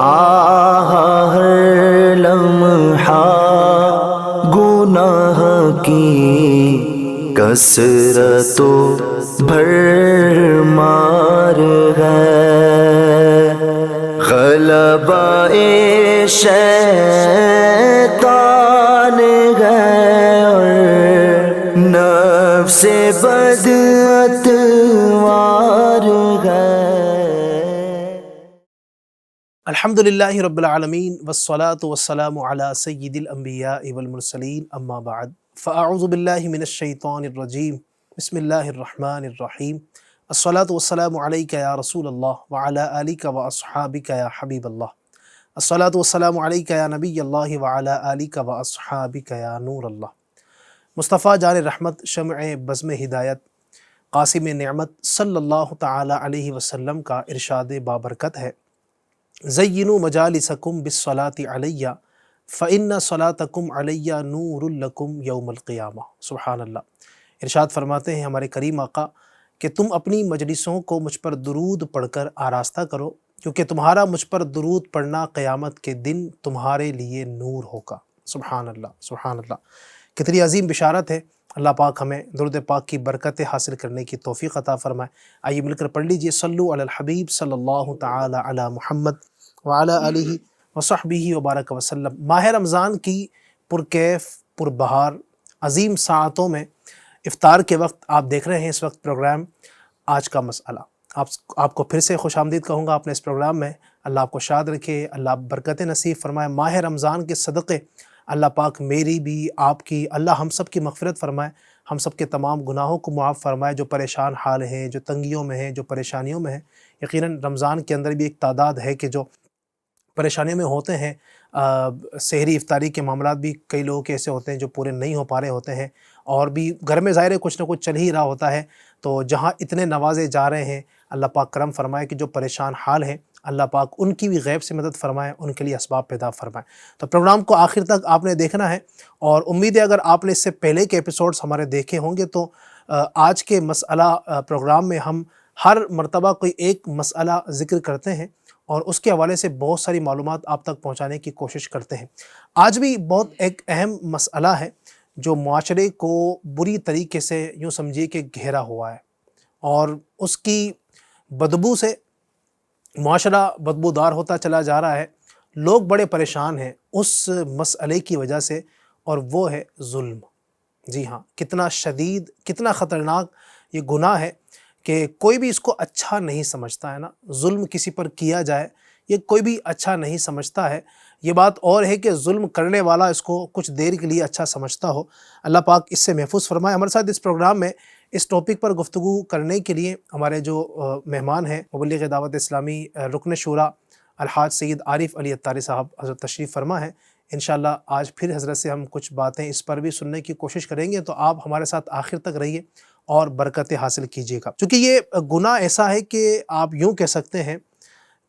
آہ ہر لمحہ گناہ کی کثرت و بھرمار ہے، غلبہ شیطان ہے اور نفس بد اتوار ہے۔ الحمدللہ رب العالمین والصلاة والسلام علی سید الانبیاء والمرسلین، اما بعد فاعوذ باللہ من الشیطان الرجیم، بسم اللہ الرحمن الرحیم، الصلاة والسلام علیک یا رسول اللہ وعلی آلک واصحابک یا حبیب اللہ، الصلاة والسلام علیک یا نبی اللہ وعلی آلک واصحابک یا نور اللہ۔ مصطفیٰ جان رحمت، شمع بزم ہدایت، قاسم نعمت صلی اللہ تعالی علیہ وسلم کا ارشاد بابرکت ہے، زینوا مجالسکم بالصلاۃ علیہ فإن صلاتکم علیہ نور لکم یوم القیامہ۔ سبحان اللہ۔ ارشاد فرماتے ہیں ہمارے کریم آقا کہ تم اپنی مجلسوں کو مجھ پر درود پڑھ کر آراستہ کرو، کیونکہ تمہارا مجھ پر درود پڑھنا قیامت کے دن تمہارے لیے نور ہوگا۔ سبحان اللہ، سبحان اللہ۔ کتنی عظیم بشارت ہے۔ اللہ پاک ہمیں درود پاک کی برکتیں حاصل کرنے کی توفیق عطا فرمائے۔ آئیے مل کر پڑھ لیجئے، صلو علی الحبیب صلی اللہ تعالی علی محمد وعلی آلہ وصحبہ وبارک وسلم۔ ماہ رمضان کی پرکیف پربہار عظیم ساعتوں میں افطار کے وقت آپ دیکھ رہے ہیں اس وقت پروگرام آج کا مسئلہ۔ آپ کو پھر سے خوش آمدید کہوں گا اپنے اس پروگرام میں۔ اللہ آپ کو شاد رکھے، اللہ برکت نصیب فرمائے۔ ماہ رمضان کے صدقے اللہ پاک میری بھی، آپ کی، اللہ ہم سب کی مغفرت فرمائے، ہم سب کے تمام گناہوں کو معاف فرمائے۔ جو پریشان حال ہیں، جو تنگیوں میں ہیں، جو پریشانیوں میں ہیں، یقیناً رمضان کے اندر بھی ایک تعداد ہے کہ جو پریشانیوں میں ہوتے ہیں۔ سحری افطاری کے معاملات بھی کئی لوگوں کے ایسے ہوتے ہیں جو پورے نہیں ہو پا رہے ہوتے ہیں، اور بھی گھر میں ظاہر ہے کچھ نہ کچھ چل ہی رہا ہوتا ہے۔ تو جہاں اتنے نوازے جا رہے ہیں، اللہ پاک کرم فرمائے کہ جو پریشان حال ہیں اللہ پاک ان کی بھی غیب سے مدد فرمائے، ان کے لیے اسباب پیدا فرمائے۔ تو پروگرام کو آخر تک آپ نے دیکھنا ہے، اور امید ہے اگر آپ نے اس سے پہلے کے ایپیسوڈز ہمارے دیکھے ہوں گے تو آج کے مسئلہ پروگرام میں ہم ہر مرتبہ کوئی ایک مسئلہ ذکر کرتے ہیں اور اس کے حوالے سے بہت ساری معلومات آپ تک پہنچانے کی کوشش کرتے ہیں۔ آج بھی بہت ایک اہم مسئلہ ہے جو معاشرے کو بری طریقے سے یوں سمجھیے کہ گھیرا ہوا ہے، اور اس کی بدبو سے معاشرہ بدبودار ہوتا چلا جا رہا ہے۔ لوگ بڑے پریشان ہیں اس مسئلے کی وجہ سے، اور وہ ہے ظلم۔ جی ہاں، کتنا شدید، کتنا خطرناک یہ گناہ ہے کہ کوئی بھی اس کو اچھا نہیں سمجھتا ہے نا۔ ظلم کسی پر کیا جائے یہ کوئی بھی اچھا نہیں سمجھتا ہے۔ یہ بات اور ہے کہ ظلم کرنے والا اس کو کچھ دیر کے لیے اچھا سمجھتا ہو۔ اللہ پاک اس سے محفوظ فرمائے۔ ہمارے ساتھ اس پروگرام میں اس ٹاپک پر گفتگو کرنے کے لیے ہمارے جو مہمان ہیں، مبلغ دعوت اسلامی رکن شورا الحاج سید عارف علی اتاری صاحب حضرت تشریف فرما ہے۔ انشاءاللہ آج پھر حضرت سے ہم کچھ باتیں اس پر بھی سننے کی کوشش کریں گے، تو آپ ہمارے ساتھ آخر تک رہیے اور برکتیں حاصل کیجیے گا۔ چونکہ یہ گناہ ایسا ہے کہ آپ یوں کہہ سکتے ہیں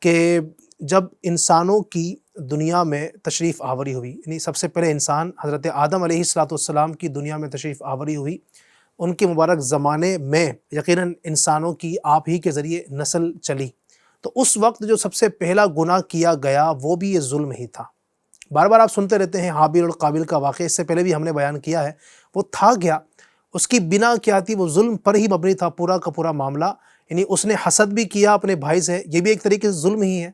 کہ جب انسانوں کی دنیا میں تشریف آوری ہوئی، یعنی سب سے پہلے انسان حضرت آدم علیہ السلام کی دنیا میں تشریف آوری ہوئی، ان کے مبارک زمانے میں یقیناً انسانوں کی آپ ہی کے ذریعے نسل چلی، تو اس وقت جو سب سے پہلا گناہ کیا گیا وہ بھی یہ ظلم ہی تھا۔ بار بار آپ سنتے رہتے ہیں حابیل اور قابیل کا واقعہ، اس سے پہلے بھی ہم نے بیان کیا ہے۔ وہ تھا کیا؟ اس کی بنا کیا تھی؟ وہ ظلم پر ہی مبنی تھا پورا کا پورا معاملہ۔ یعنی اس نے حسد بھی کیا اپنے بھائی سے، یہ بھی ایک طریقے سے ظلم ہی ہے۔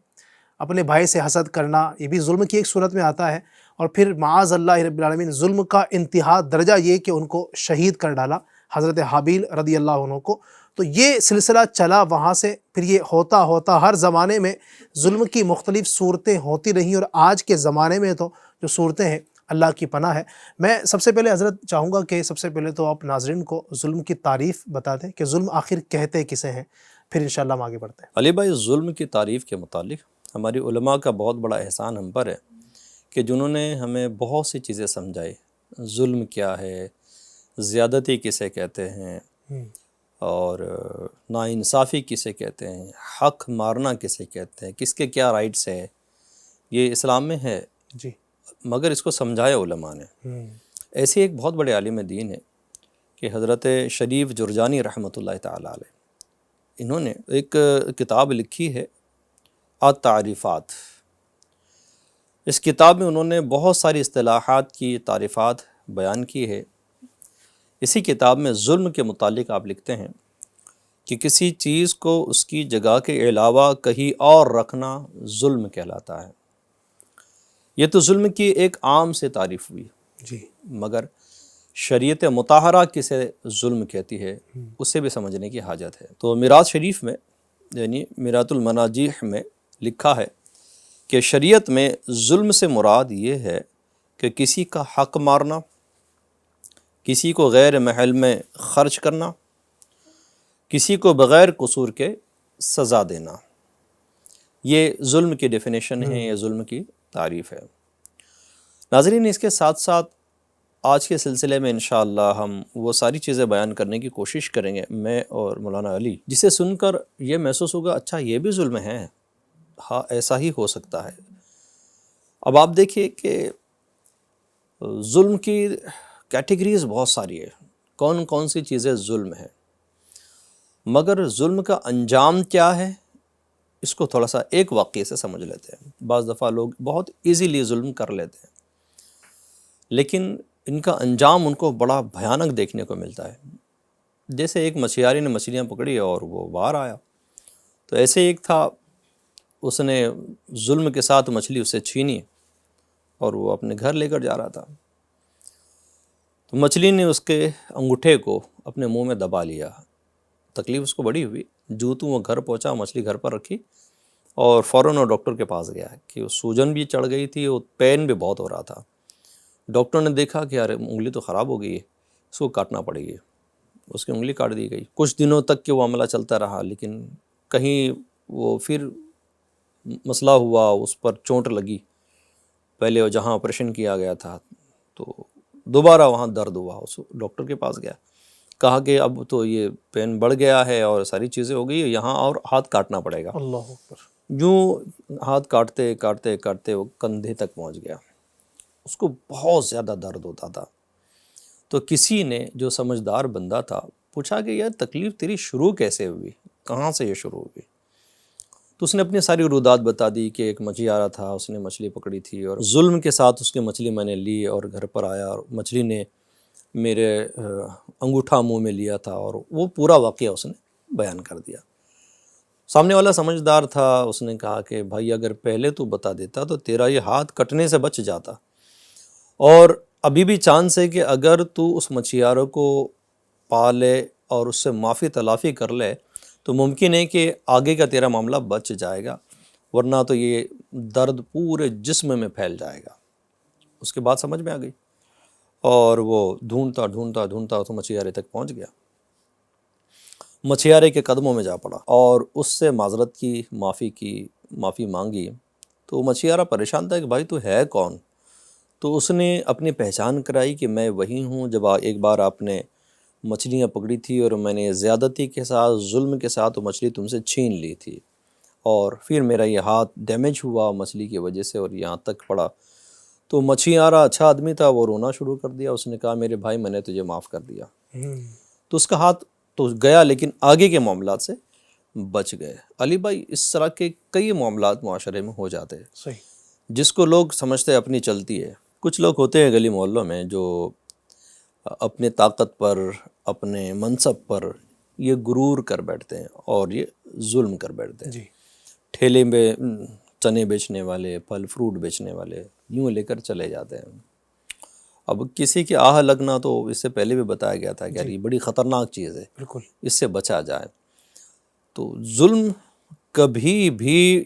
اپنے بھائی سے حسد کرنا یہ بھی ظلم کی ایک صورت میں آتا ہے۔ اور پھر معاذ اللہ رب العالمین، ظلم کا انتہا درجہ یہ کہ ان کو شہید کر ڈالا حضرت حابیل رضی اللہ عنہ کو۔ تو یہ سلسلہ چلا وہاں سے، پھر یہ ہوتا ہوتا ہر زمانے میں ظلم کی مختلف صورتیں ہوتی رہیں، اور آج کے زمانے میں تو جو صورتیں ہیں اللہ کی پناہ ہے۔ میں سب سے پہلے حضرت چاہوں گا کہ سب سے پہلے تو آپ ناظرین کو ظلم کی تعریف بتا دیں کہ ظلم آخر کہتے کسے ہیں، پھر انشاءاللہ ہم آگے بڑھتے ہیں۔ علی بھائی، ظلم کی تعریف کے متعلق ہماری علماء کا بہت بڑا احسان ہم پر ہے کہ جنہوں نے ہمیں بہت سی چیزیں سمجھائی۔ ظلم کیا ہے، زیادتی کسے کہتے ہیں، اور ناانصافی کسے کہتے ہیں، حق مارنا کسے کہتے ہیں، کس کے کیا رائٹس ہے، یہ اسلام میں ہے، جی، مگر اس کو سمجھایا علماء نے۔ ایسے ایک بہت بڑے عالم دین ہے کہ حضرت شریف جرجانی رحمۃ اللہ تعالی علیہ، انہوں نے ایک کتاب لکھی ہے التعریفات، اس کتاب میں انہوں نے بہت ساری اصطلاحات کی تعریفات بیان کی ہے۔ اسی کتاب میں ظلم کے متعلق آپ لکھتے ہیں کہ کسی چیز کو اس کی جگہ کے علاوہ کہیں اور رکھنا ظلم کہلاتا ہے۔ یہ تو ظلم کی ایک عام سے تعریف ہوئی، جی مگر شریعت مطہرہ کسے ظلم کہتی ہے اسے بھی سمجھنے کی حاجت ہے۔ تو میراث شریف میں یعنی میراث المناجیح میں لکھا ہے کہ شریعت میں ظلم سے مراد یہ ہے کہ کسی کا حق مارنا، کسی کو غیر محل میں خرچ کرنا، کسی کو بغیر قصور کے سزا دینا، یہ ظلم کی ڈیفینیشن ہے، یہ ظلم کی تعریف ہے۔ ناظرین، اس کے ساتھ ساتھ آج کے سلسلے میں انشاءاللہ ہم وہ ساری چیزیں بیان کرنے کی کوشش کریں گے، میں اور مولانا علی، جسے سن کر یہ محسوس ہوگا اچھا یہ بھی ظلم ہے، ہاں ایسا ہی ہو سکتا ہے۔ اب آپ دیکھیے کہ ظلم کی کیٹیگریز بہت ساری ہے، کون کون سی چیزیں ظلم ہیں، مگر ظلم کا انجام کیا ہے اس کو تھوڑا سا ایک واقعے سے سمجھ لیتے ہیں۔ بعض دفعہ لوگ بہت ایزیلی ظلم کر لیتے ہیں، لیکن ان کا انجام ان کو بڑا بھیانک دیکھنے کو ملتا ہے۔ جیسے ایک مچھیاری نے مچھلیاں پکڑی اور وہ باہر آیا، تو ایسے ایک تھا، اس نے ظلم کے ساتھ مچھلی اسے چھینی اور وہ اپنے گھر لے کر جا رہا تھا، تو مچھلی نے اس کے انگوٹھے کو اپنے منہ میں دبا لیا۔ تکلیف اس کو بڑی ہوئی، جوتوں وہ گھر پہنچا، مچھلی گھر پر رکھی اور فوراً وہ ڈاکٹر کے پاس گیا کہ سوجن بھی چڑھ گئی تھی اور پین بھی بہت ہو رہا تھا۔ ڈاکٹر نے دیکھا کہ یار انگلی تو خراب ہو گئی ہے، اس کو کاٹنا پڑے گی، اس کی انگلی کاٹ دی گئی۔ کچھ دنوں تک کہ وہ عملہ چلتا رہا، لیکن کہیں وہ پھر مسئلہ ہوا، اس پر چوٹ لگی، پہلے وہ جہاں آپریشن کیا گیا تھا تو دوبارہ وہاں درد ہوا، اس ڈاکٹر کے پاس گیا، کہا کہ اب تو یہ پین بڑھ گیا ہے اور ساری چیزیں ہو گئی، یہاں اور ہاتھ کاٹنا پڑے گا۔ اللہ اکبر۔ یوں ہاتھ کاٹتے کاٹتے کاٹتے وہ کندھے تک پہنچ گیا، اس کو بہت زیادہ درد ہوتا تھا۔ تو کسی نے جو سمجھدار بندہ تھا پوچھا کہ یار تکلیف تیری شروع کیسے ہوئی، کہاں سے یہ شروع ہوئی؟ تو اس نے اپنی ساری رودات بتا دی کہ ایک مچھیارا تھا، اس نے مچھلی پکڑی تھی اور ظلم کے ساتھ اس کی مچھلی میں نے لی اور گھر پر آیا اور مچھلی نے میرے انگوٹھا منہ میں لیا تھا، اور وہ پورا واقعہ اس نے بیان کر دیا۔ سامنے والا سمجھدار تھا، اس نے کہا کہ بھائی اگر پہلے تو بتا دیتا تو تیرا یہ ہاتھ کٹنے سے بچ جاتا، اور ابھی بھی چانس ہے کہ اگر تو اس مچھیاروں کو پالے اور اس سے معافی تلافی کر لے تو ممکن ہے کہ آگے کا تیرا معاملہ بچ جائے گا، ورنہ تو یہ درد پورے جسم میں پھیل جائے گا۔ اس کے بعد سمجھ میں آ گئی اور وہ ڈھونڈتا ڈھونڈتا ڈھونڈتا اس مچھیارے تک پہنچ گیا، مچھیارے کے قدموں میں جا پڑا اور اس سے معذرت کی، معافی مانگی۔ تو مچھیارا پریشان تھا کہ بھائی تو ہے کون؟ تو اس نے اپنی پہچان کرائی کہ میں وہی ہوں جب ایک بار آپ نے مچھلیاں پکڑی تھی اور میں نے زیادتی کے ساتھ، ظلم کے ساتھ وہ مچھلی تم سے چھین لی تھی، اور پھر میرا یہ ہاتھ ڈیمیج ہوا مچھلی کی وجہ سے اور یہاں تک پڑا۔ تو مچھیارا اچھا آدمی تھا، وہ رونا شروع کر دیا، اس نے کہا میرے بھائی میں نے تجھے معاف کر دیا۔ تو اس کا ہاتھ تو گیا لیکن آگے کے معاملات سے بچ گئے۔ علی بھائی اس طرح کے کئی معاملات معاشرے میں ہو جاتے ہیں، صحیح، جس کو لوگ سمجھتے اپنی چلتی ہے۔ کچھ لوگ ہوتے ہیں گلی محلوں میں جو اپنے طاقت پر، اپنے منصب پر یہ غرور کر بیٹھتے ہیں اور یہ ظلم کر بیٹھتے ہیں۔ جی ٹھیلے میں چنے بیچنے والے، پھل فروٹ بیچنے والے یوں لے کر چلے جاتے ہیں۔ اب کسی کی آہ لگنا تو اس سے پہلے بھی بتایا گیا تھا کہ یار یہ بڑی خطرناک چیز ہے، بالکل، اس سے بچا جائے۔ تو ظلم کبھی بھی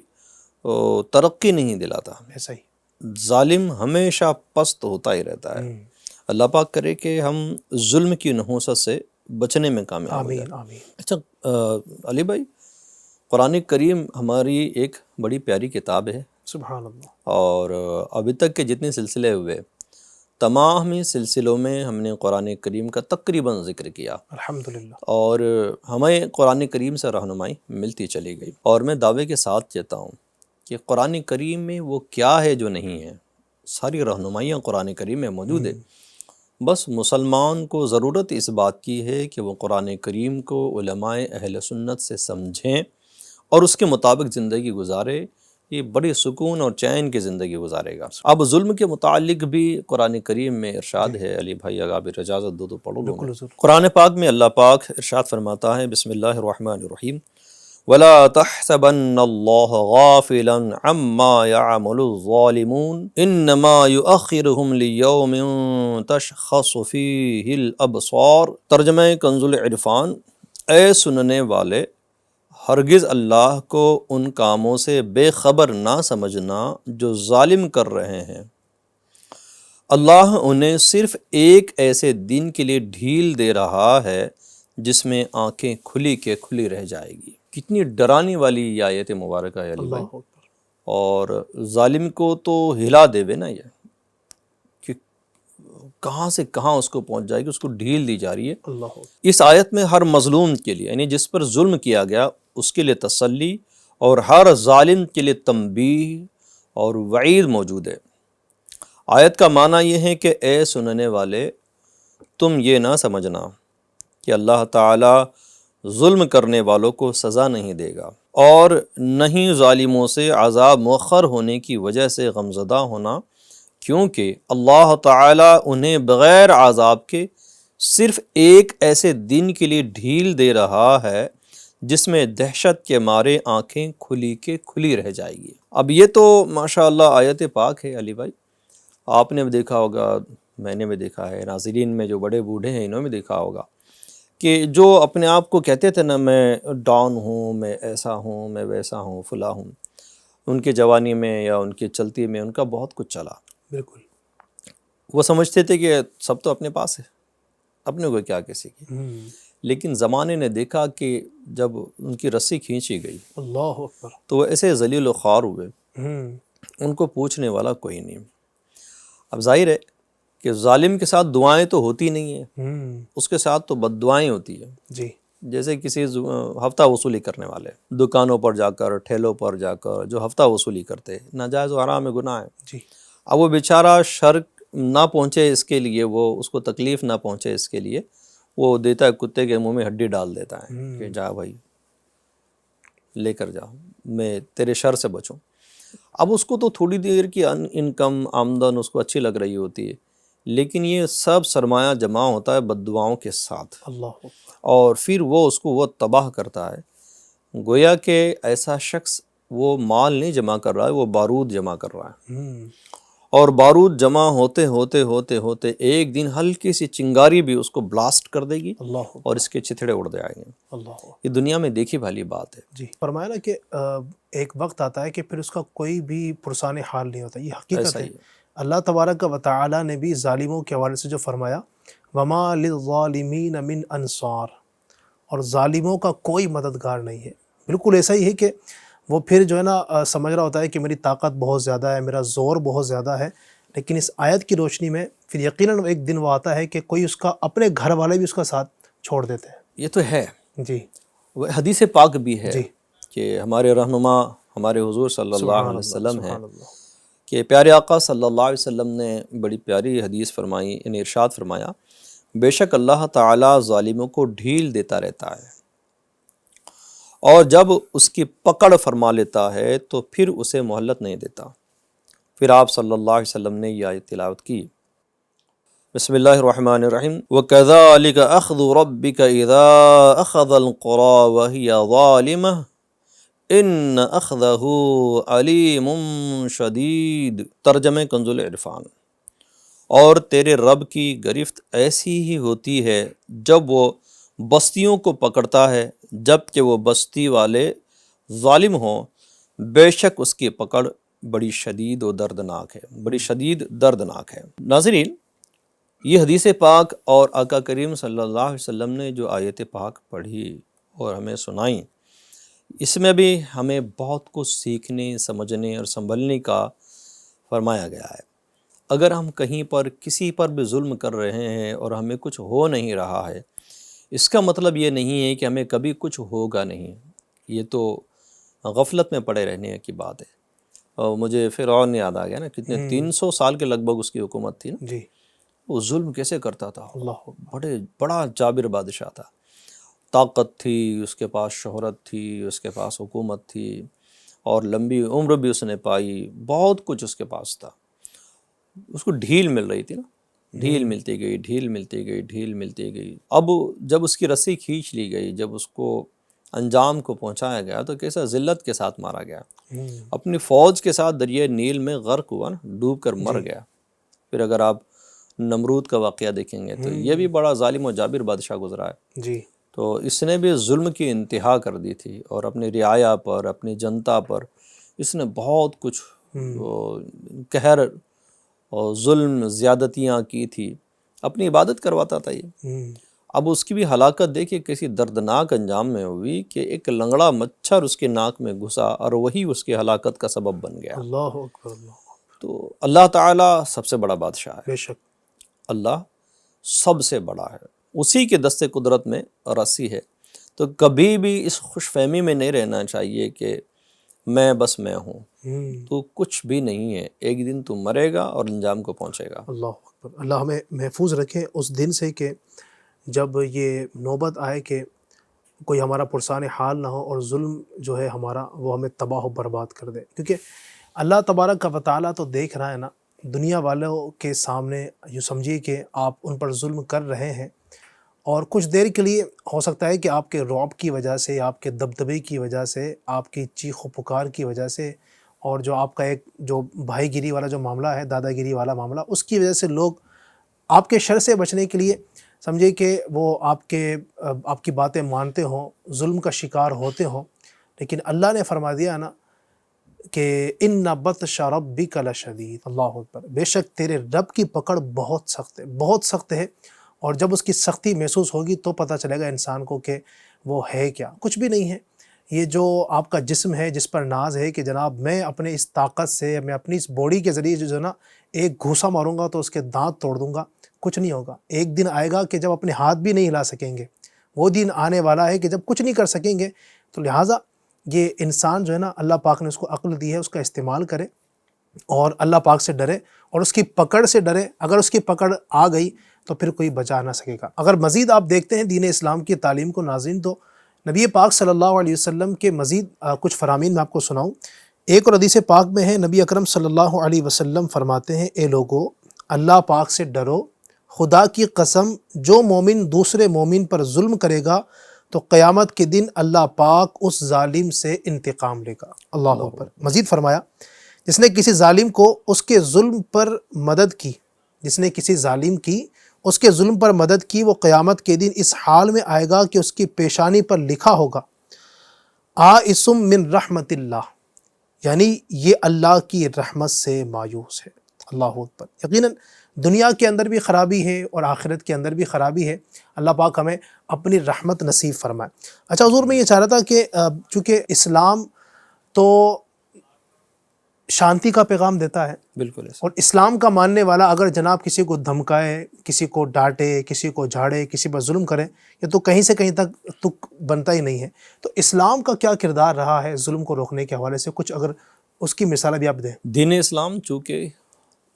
ترقی نہیں دلاتا، ایسا ہی۔ ظالم ہمیشہ پست ہوتا ہی رہتا ہے۔ اللہ پاک کرے کہ ہم ظلم کی نحوست سے بچنے میں کامیاب ہو جائیں۔ آمین آمین۔ اچھا علی بھائی، قرآن کریم ہماری ایک بڑی پیاری کتاب ہے، سبحان اللہ۔ اور ابھی تک کے جتنے سلسلے ہوئے تمام ہی سلسلوں میں ہم نے قرآن کریم کا تقریباً ذکر کیا، الحمدللہ۔ اور ہمیں قرآن کریم سے رہنمائی ملتی چلی گئی، اور میں دعوے کے ساتھ کہتا ہوں کہ قرآن کریم میں وہ کیا ہے جو نہیں ہے، ساری رہنمائیاں قرآن کریم میں موجود ہے۔ بس مسلمان کو ضرورت اس بات کی ہے کہ وہ قرآن کریم کو علماء اہل سنت سے سمجھیں اور اس کے مطابق زندگی گزارے۔ یہ بڑی سکون اور چین کی زندگی گزارے گا۔ اب ظلم کے متعلق بھی قرآن کریم میں ارشاد ہے، علی بھائی اگر اجازت دو تو پڑھو لوں بالکل میں۔ حضور۔ قرآن پاک میں اللہ پاک ارشاد فرماتا ہے، بسم اللہ الرحمن الرحیم، وَلَا تَحْسَبَنَّ اللَّهَ غَافِلًا عَمَّا يَعْمَلُ الظَّالِمُونَ إِنَّمَا يُؤَخِّرُهُمْ لِيَوْمٍ تَشْخَصُ فِيهِ الْأَبْصَارُ۔ ترجمہ کنز العرفان، اے سننے والے، ہرگز اللہ کو ان کاموں سے بے خبر نہ سمجھنا جو ظالم کر رہے ہیں، اللہ انہیں صرف ایک ایسے دن کے لیے ڈھیل دے رہا ہے جس میں آنکھیں کھلی کے کھلی رہ جائے گی۔ کتنی ڈرانے والی یہ آیت مبارکہ ہے علی بھائی، اللہ اکبر۔ اور ظالم کو تو ہلا دے بے نا یہ، کہ کہاں سے کہاں اس کو پہنچ جائے گی، اس کو ڈھیل دی جا رہی ہے۔ اللہ اکبر۔ اس آیت میں ہر مظلوم کے لیے، یعنی جس پر ظلم کیا گیا اس کے لیے تسلی، اور ہر ظالم کے لیے تنبیہ اور وعید موجود ہے۔ آیت کا معنی یہ ہے کہ اے سننے والے، تم یہ نہ سمجھنا کہ اللہ تعالیٰ ظلم کرنے والوں کو سزا نہیں دے گا، اور نہ ہی ظالموں سے عذاب مؤخر ہونے کی وجہ سے غمزدہ ہونا، کیونکہ اللہ تعالیٰ انہیں بغیر عذاب کے صرف ایک ایسے دن کے لیے ڈھیل دے رہا ہے جس میں دہشت کے مارے آنکھیں کھلی کے کھلی رہ جائے گی۔ اب یہ تو ماشاءاللہ آیت پاک ہے علی بھائی، آپ نے بھی دیکھا ہوگا، میں نے بھی دیکھا ہے، ناظرین میں جو بڑے بوڑھے ہیں انہوں نے بھی دیکھا ہوگا کہ جو اپنے آپ کو کہتے تھے نا، میں ڈاؤن ہوں، میں ایسا ہوں، میں ویسا ہوں، فلاں ہوں، ان کے جوانی میں یا ان کے چلتی میں ان کا بہت کچھ چلا۔ بالکل۔ وہ سمجھتے تھے کہ سب تو اپنے پاس ہے، اپنے کو کیا کسی کی۔ لیکن زمانے نے دیکھا کہ جب ان کی رسی کھینچی گئی اللہ اکبر۔ تو وہ ایسے ذلیل و خوار ہوئے، ہوں۔ ان کو پوچھنے والا کوئی نہیں۔ اب ظاہر ہے کہ ظالم کے ساتھ دعائیں تو ہوتی نہیں ہیں، اس کے ساتھ تو بد دعائیں ہوتی ہیں۔ جی۔ جیسے کسی ہفتہ وصولی کرنے والے دکانوں پر جا کر، ٹھیلوں پر جا کر جو ہفتہ وصولی کرتے، ناجائز و حرام گناہ ہے۔ جی۔ اب وہ بیچارہ شر نہ پہنچے اس کے لیے، وہ اس کو تکلیف نہ پہنچے اس کے لیے، وہ دیتا ہے کتے کے منہ میں ہڈی ڈال دیتا ہے کہ جا بھائی لے کر جا، میں تیرے شر سے بچوں۔ اب اس کو تو تھوڑی دیر کی انکم آمدن اس کو اچھی لگ رہی ہوتی ہے، لیکن یہ سب سرمایہ جمع ہوتا ہے بد دعاؤں کے ساتھ، اللہ اکبر۔ اور پھر وہ اس کو وہ تباہ کرتا ہے۔ گویا کہ ایسا شخص وہ مال نہیں جمع کر رہا ہے، وہ بارود جمع کر رہا ہے، اور بارود جمع ہوتے ہوتے ہوتے ہوتے ایک دن ہلکی سی چنگاری بھی اس کو بلاسٹ کر دے گی اللہ اکبر۔ اور اس کے چتھڑے اڑ جائیں گے۔ اللہ اکبر۔ یہ دنیا میں دیکھی بھالی بات ہے۔ جی، فرمایا نا کہ ایک وقت آتا ہے کہ پھر اس کا کوئی بھی پرسان حال نہیں ہوتا، یہ حقیقت ایسا ہے۔ ہی ہے۔ اللہ تبارک و تعالیٰ نے بھی ظالموں کے حوالے سے جو فرمایا، وَمَا لِلظَّالِمِينَ مِنْ أَنصَارٍ، اور ظالموں کا کوئی مددگار نہیں ہے۔ بالکل ایسا ہی ہے کہ وہ پھر جو ہے نا سمجھ رہا ہوتا ہے کہ میری طاقت بہت زیادہ ہے، میرا زور بہت زیادہ ہے، لیکن اس آیت کی روشنی میں پھر یقیناً ایک دن وہ آتا ہے کہ کوئی اس کا اپنے گھر والے بھی اس کا ساتھ چھوڑ دیتے ہیں۔ یہ تو ہے، جی۔ وہ حدیث پاک بھی ہے جی۔ کہ ہمارے رہنما ہمارے حضور صلی اللہ سبحان علیہ وسلم ہیں سبحان اللہ۔ کہ پیارے آقا صلی اللہ علیہ وسلم نے بڑی پیاری حدیث فرمائی، یعنی ارشاد فرمایا، بے شک اللہ تعالیٰ ظالموں کو ڈھیل دیتا رہتا ہے، اور جب اس کی پکڑ فرما لیتا ہے تو پھر اسے مہلت نہیں دیتا۔ پھر آپ صلی اللہ علیہ وسلم نے یہ آیت تلاوت کی، بسم اللہ الرحمن الرحیم، وَكَذَلِكَ أَخْذُ رَبِّكَ إِذَا أَخَذَ الْقُرَى وَهِيَ ظَالِمَةٌ إِنَّ أَخْذَهُ عَلِيمٌ شَدِيدٌ۔ ترجمہ کنز العرفان، اور تیرے رب کی گرفت ایسی ہی ہوتی ہے جب وہ بستیوں کو پکڑتا ہے جب کہ وہ بستی والے ظالم ہوں، بے شک اس کی پکڑ بڑی شدید و دردناک ہے، بڑی شدید دردناک ہے۔ ناظرین، یہ حدیث پاک اور آقا کریم صلی اللہ علیہ وسلم نے جو آیت پاک پڑھی اور ہمیں سنائیں، اس میں بھی ہمیں بہت کچھ سیکھنے، سمجھنے اور سنبھلنے کا فرمایا گیا ہے۔ اگر ہم کہیں پر کسی پر بھی ظلم کر رہے ہیں اور ہمیں کچھ ہو نہیں رہا ہے، اس کا مطلب یہ نہیں ہے کہ ہمیں کبھی کچھ ہوگا نہیں، یہ تو غفلت میں پڑے رہنے کی بات ہے۔ اور مجھے فرعون یاد آ گیا نا، کتنے 300 سال کے لگ بھگ اس کی حکومت تھی نا، جی۔ وہ ظلم کیسے کرتا تھا، اللہ بڑا جابر بادشاہ تھا، طاقت تھی اس کے پاس، شہرت تھی اس کے پاس، حکومت تھی، اور لمبی عمر بھی اس نے پائی، بہت کچھ اس کے پاس تھا، اس کو ڈھیل مل رہی تھی نا، ڈھیل ملتی گئی، ڈھیل ملتی گئی، ڈھیل ملتی گئی۔ اب جب اس کی رسی کھینچ لی گئی، جب اس کو انجام کو پہنچایا گیا تو کیسا ذلت کے ساتھ مارا گیا، اپنی فوج کے ساتھ دریائے نیل میں غرق ہوا نا، ڈوب کر مر گیا۔ پھر اگر آپ نمرود کا واقعہ دیکھیں گے تو یہ بھی بڑا ظالم و جابر بادشاہ گزرا ہے، جی تو اس نے بھی ظلم کی انتہا کر دی تھی، اور اپنی رعایا پر، اپنی جنتا پر اس نے بہت کچھ قہر اور ظلم زیادتیاں کی تھی، اپنی عبادت کرواتا تھا یہ۔ اب اس کی بھی ہلاکت دیکھیے کسی دردناک انجام میں ہوئی کہ ایک لنگڑا مچھر اس کے ناک میں گھسا اور وہی اس کی ہلاکت کا سبب بن گیا۔ اللہ اکبر، اللہ اکبر، تو اللہ تعالیٰ سب سے بڑا بادشاہ ہے، بے شک، اللہ سب سے بڑا ہے، اسی کے دست قدرت میں رسی ہے۔ تو کبھی بھی اس خوش فہمی میں نہیں رہنا چاہیے کہ میں بس میں ہوں، تو کچھ بھی نہیں ہے، ایک دن تو مرے گا اور انجام کو پہنچے گا۔ اللہ اکبر۔ اللہ ہمیں محفوظ رکھے اس دن سے کہ جب یہ نوبت آئے کہ کوئی ہمارا پرسان حال نہ ہو اور ظلم جو ہے ہمارا وہ ہمیں تباہ و برباد کر دے، کیونکہ اللہ تبارک و تعالیٰ تو دیکھ رہا ہے نا، دنیا والوں کے سامنے یوں سمجھیے کہ آپ ان پر ظلم کر رہے ہیں، اور کچھ دیر کے لیے ہو سکتا ہے کہ آپ کے رعب کی وجہ سے، آپ کے دبدبے کی وجہ سے، آپ کی چیخ و پکار کی وجہ سے، اور جو آپ کا ایک جو بھائی گیری والا جو معاملہ ہے، دادا گیری والا معاملہ، اس کی وجہ سے لوگ آپ کے شر سے بچنے کے لیے سمجھے کہ وہ آپ کی باتیں مانتے ہوں، ظلم کا شکار ہوتے ہوں، لیکن اللہ نے فرما دیا نا کہ ان بطش ربک لشدید، اللہ اکبر، بے شک تیرے رب کی پکڑ بہت سخت ہے، بہت سخت ہے، اور جب اس کی سختی محسوس ہوگی تو پتہ چلے گا انسان کو کہ وہ ہے کیا، کچھ بھی نہیں ہے۔ یہ جو آپ کا جسم ہے جس پر ناز ہے کہ جناب میں اپنے اس طاقت سے، میں اپنی اس باڈی کے ذریعے جو ہے نا ایک گھوسا ماروں گا تو اس کے دانت توڑ دوں گا، کچھ نہیں ہوگا۔ ایک دن آئے گا کہ جب اپنے ہاتھ بھی نہیں ہلا سکیں گے، وہ دن آنے والا ہے کہ جب کچھ نہیں کر سکیں گے۔ تو لہٰذا یہ انسان جو ہے نا، اللہ پاک نے اس کو عقل دی ہے، اس کا استعمال کرے اور اللہ پاک سے ڈرے اور اس کی پکڑ سے ڈرے۔ اگر اس کی پکڑ آ گئی تو پھر کوئی بچا نہ سکے گا۔ اگر مزید آپ دیکھتے ہیں دین اسلام کی تعلیم کو ناظرین، تو نبی پاک صلی اللہ علیہ وسلم کے مزید کچھ فرامین میں آپ کو سناؤں۔ ایک اور حدیث پاک میں ہے، نبی اکرم صلی اللہ علیہ وسلم فرماتے ہیں، اے لوگو اللہ پاک سے ڈرو، خدا کی قسم جو مومن دوسرے مومن پر ظلم کرے گا تو قیامت کے دن اللہ پاک اس ظالم سے انتقام لے گا۔ اللہ اکبر۔ مزید فرمایا، جس نے کسی ظالم کو اس کے ظلم پر مدد کی، جس نے کسی ظالم کی اس کے ظلم پر مدد کی، وہ قیامت کے دن اس حال میں آئے گا کہ اس کی پیشانی پر لکھا ہوگا آئسم من رحمت اللہ، یعنی یہ اللہ کی رحمت سے مایوس ہے۔ اللہ اکبر۔ یقیناً دنیا کے اندر بھی خرابی ہے اور آخرت کے اندر بھی خرابی ہے، اللہ پاک ہمیں اپنی رحمت نصیب فرمائے۔ اچھا حضور، میں یہ چاہ رہا تھا کہ چونکہ اسلام تو شانتی کا پیغام دیتا ہے، بالکل ایسا۔ اور اسلام کا ماننے والا اگر جناب کسی کو دھمکائے، کسی کو ڈانٹے، کسی کو جھاڑے، کسی پر ظلم کرے، یہ تو کہیں سے کہیں تک تک بنتا ہی نہیں ہے۔ تو اسلام کا کیا کردار رہا ہے ظلم کو روکنے کے حوالے سے؟ کچھ اگر اس کی مثال بھی آپ دیں۔ دین اسلام چونکہ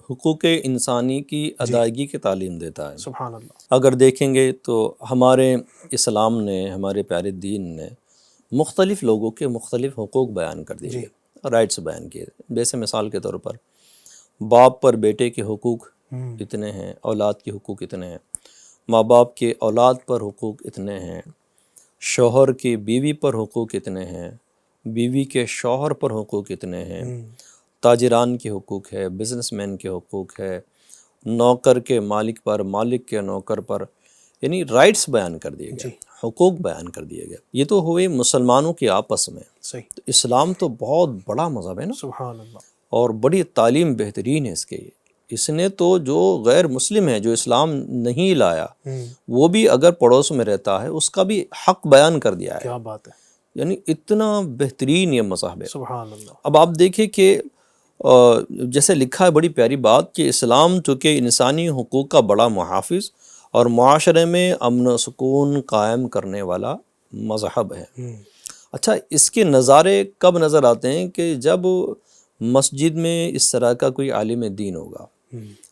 حقوق انسانی کی ادائیگی کی تعلیم دیتا ہے، سبحان اللہ۔ اگر دیکھیں گے تو ہمارے اسلام نے، ہمارے پیارے دین نے مختلف لوگوں کے مختلف حقوق بیان کر دیے، رائٹس بیان کیے۔ جیسے مثال کے طور پر باپ پر بیٹے کے حقوق اتنے ہیں، اولاد کے حقوق اتنے ہیں، ماں باپ کے اولاد پر حقوق اتنے ہیں، شوہر کی بیوی پر حقوق اتنے ہیں، بیوی کے شوہر پر حقوق اتنے ہیں، تاجران کے حقوق ہے، بزنس مین کے حقوق ہے، نوکر کے مالک پر، مالک کے نوکر پر، یعنی رائٹس بیان کر دیے گئے، حقوق بیان کر دیے گئے۔ یہ تو ہوئے مسلمانوں کے آپس میں۔ صحیح۔ تو اسلام تو بہت بڑا مذہب ہے نا، سبحان اللہ۔ اور بڑی تعلیم بہترین ہے اس کے۔ اس نے تو جو غیر مسلم ہے، جو اسلام نہیں لایا، وہ بھی اگر پڑوس میں رہتا ہے اس کا بھی حق بیان کر دیا ہے۔ کیا بات ہے، یعنی اتنا بہترین یہ مذہب ہے۔ سبحان اللہ۔ اب آپ دیکھیں کہ جیسے لکھا ہے بڑی پیاری بات کہ اسلام چونکہ انسانی حقوق کا بڑا محافظ اور معاشرے میں امن و سکون قائم کرنے والا مذہب ہے۔ اچھا، اس کے نظارے کب نظر آتے ہیں؟ کہ جب مسجد میں اس طرح کا کوئی عالم دین ہوگا،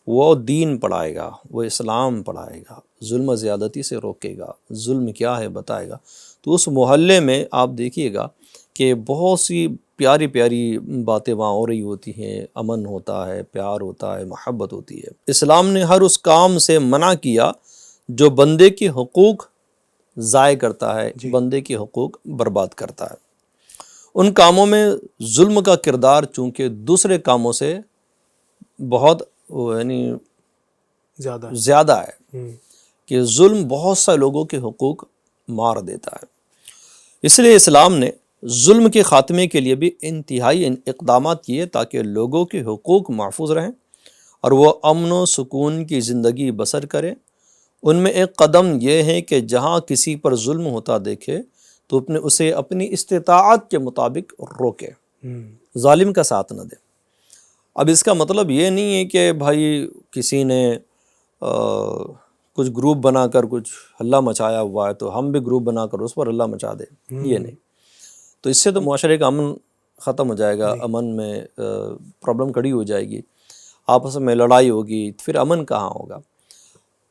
وہ دین پڑھائے گا، وہ اسلام پڑھائے گا، ظلم و زیادتی سے روکے گا، ظلم کیا ہے بتائے گا، تو اس محلے میں آپ دیکھیے گا کہ بہت سی پیاری پیاری باتیں وہاں ہو رہی ہوتی ہیں، امن ہوتا ہے، پیار ہوتا ہے، محبت ہوتی ہے۔ اسلام نے ہر اس کام سے منع کیا جو بندے کے حقوق ضائع کرتا ہے، بندے کے حقوق برباد کرتا ہے۔ ان کاموں میں ظلم کا کردار چونکہ دوسرے کاموں سے بہت یعنی زیادہ ہے کہ ظلم بہت سے لوگوں کے حقوق مار دیتا ہے۔ اس لیے اسلام نے ظلم کے خاتمے کے لیے بھی انتہائی اقدامات کیے تاکہ لوگوں کے حقوق محفوظ رہیں اور وہ امن و سکون کی زندگی بسر کریں۔ ان میں ایک قدم یہ ہے کہ جہاں کسی پر ظلم ہوتا دیکھے تو اسے اپنی استطاعت کے مطابق روکے، ظالم کا ساتھ نہ دے۔ اب اس کا مطلب یہ نہیں ہے کہ بھائی کسی نے کچھ گروپ بنا کر کچھ ہلہ مچایا ہوا ہے تو ہم بھی گروپ بنا کر اس پر ہلہ مچا دیں، یہ نہیں۔ تو اس سے تو معاشرے کا امن ختم ہو جائے گا، امن میں پرابلم کھڑی ہو جائے گی، آپس میں لڑائی ہوگی، پھر امن کہاں ہوگا؟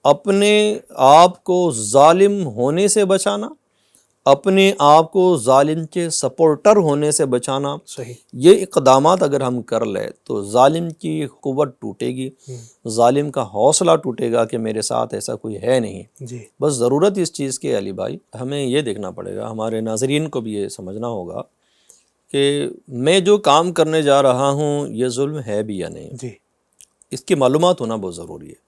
اپنے آپ کو ظالم ہونے سے بچانا، اپنے آپ کو ظالم کے سپورٹر ہونے سے بچانا، یہ اقدامات اگر ہم کر لیں تو ظالم کی قوت ٹوٹے گی، ظالم کا حوصلہ ٹوٹے گا کہ میرے ساتھ ایسا کوئی ہے نہیں۔ بس ضرورت اس چیز کی علی بھائی ہمیں یہ دیکھنا پڑے گا، ہمارے ناظرین کو بھی یہ سمجھنا ہوگا کہ میں جو کام کرنے جا رہا ہوں یہ ظلم ہے بھی یا نہیں، اس کی معلومات ہونا بہت ضروری ہے۔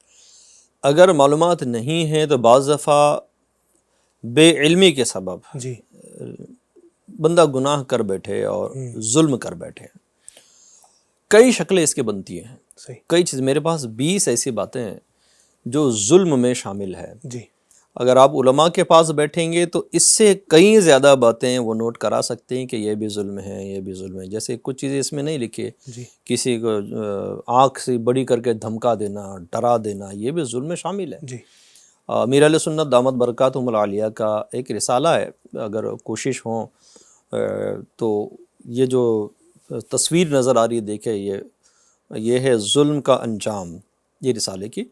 اگر معلومات نہیں ہیں تو بعض دفعہ بے علمی کے سبب بندہ گناہ کر بیٹھے اور ظلم کر بیٹھے۔ کئی شکلیں اس کی بنتی ہیں، کئی چیز، میرے پاس 20 ایسی باتیں ہیں جو ظلم میں شامل ہے۔ اگر آپ علماء کے پاس بیٹھیں گے تو اس سے کئی زیادہ باتیں وہ نوٹ کرا سکتے ہیں کہ یہ بھی ظلم ہے، یہ بھی ظلم ہے۔ جیسے کچھ چیزیں اس میں نہیں لکھی، کسی کو آنکھ سے بڑی کر کے دھمکا دینا، ڈرا دینا، یہ بھی ظلم میں شامل ہے۔ امیر اہل سنت دامت برکاتہم العالیہ کا ایک رسالہ ہے، اگر کوشش ہوں تو یہ جو تصویر نظر آ رہی ہے دیکھیں، یہ ہے ظلم کا انجام، یہ رسالے کی۔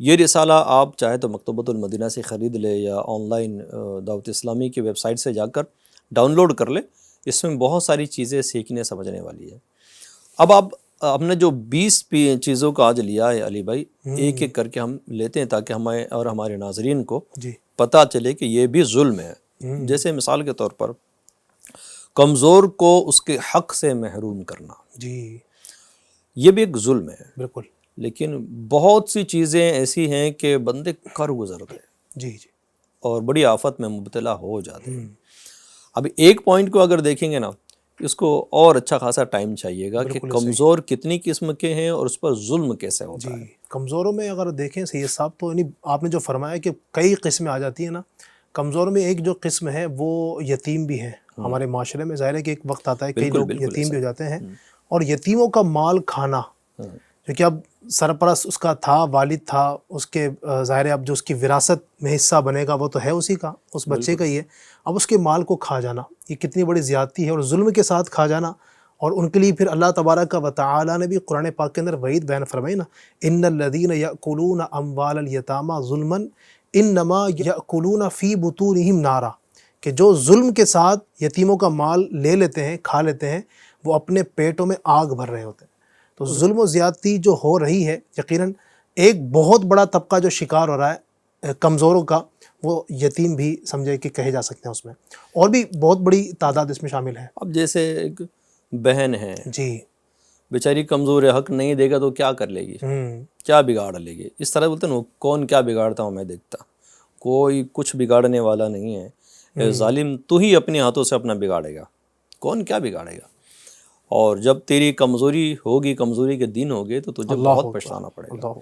یہ رسالہ آپ چاہے تو مکتبۃ المدینہ سے خرید لے یا آن لائن دعوت اسلامی کی ویب سائٹ سے جا کر ڈاؤن لوڈ کر لے، اس میں بہت ساری چیزیں سیکھنے سمجھنے والی ہے۔ اب آپ ہم نے جو 20 چیزوں کا آج لیا ہے علی بھائی، ایک ایک کر کے ہم لیتے ہیں تاکہ ہمیں اور ہمارے ناظرین کو پتہ چلے کہ یہ بھی ظلم ہے۔ جیسے مثال کے طور پر کمزور کو اس کے حق سے محروم کرنا، یہ بھی ایک ظلم ہے بالکل۔ لیکن بہت سی چیزیں ایسی ہیں کہ بندے کر گزرتے ہیں اور بڑی آفت میں مبتلا ہو جاتے ہیں۔ اب ایک پوائنٹ کو اگر دیکھیں گے نا، اس کو اور اچھا خاصا ٹائم چاہیے گا کہ کمزور کتنی قسم کے ہیں اور اس پر ظلم کیسے ہوتا ہے۔ کمزوروں میں اگر دیکھیں سید صاحب تو آپ نے جو فرمایا کہ کئی قسمیں آ جاتی ہیں نا، کمزوروں میں ایک جو قسم ہے وہ یتیم بھی ہیں۔ ہمارے معاشرے میں ظاہر ہے کہ ایک وقت آتا ہے کئی لوگ یتیم بھی ہو جاتے ہیں، اور یتیموں کا مال کھانا، کیونکہ اب سرپرست اس کا تھا، والد تھا، اس کے ظاہر ہے اب جو اس کی وراثت میں حصہ بنے گا وہ تو ہے اسی کا، اس بچے کا ہی ہے، اب اس کے مال کو کھا جانا یہ کتنی بڑی زیادتی ہے، اور ظلم کے ساتھ کھا جانا۔ اور ان کے لیے پھر اللہ تبارک و تعالیٰ نے بھی قرآن پاک کے اندر وعید بیان فرمائی نا، ان الذین یأکلون اموال الیتامی ظلما انما یأکلون فی بطونہم نارا، کہ جو ظلم کے ساتھ یتیموں کا مال لے لیتے ہیں، کھا لیتے ہیں، وہ اپنے پیٹوں میں آگ بھر رہے ہوتے ہیں۔ تو ظلم و زیادتی جو ہو رہی ہے، یقیناً ایک بہت بڑا طبقہ جو شکار ہو رہا ہے کمزوروں کا، وہ یتیم بھی سمجھے کہ کہے جا سکتے ہیں، اس میں اور بھی بہت بڑی تعداد اس میں شامل ہے۔ اب جیسے ایک بہن ہے بیچاری کمزور ہے، حق نہیں دے گا تو کیا کر لے گی، کیا بگاڑ لے گی؟ اس طرح بولتے ہیں نا، کون کیا بگاڑتا ہوں میں دیکھتا، کوئی کچھ بگاڑنے والا نہیں ہے، اے ظالم تو ہی اپنے ہاتھوں سے اپنا بگاڑے گا، کون کیا بگاڑے گا؟ اور جب تیری کمزوری ہوگی، کمزوری کے دن ہوگے تو تجھے بہت پچھتانا پڑے گا۔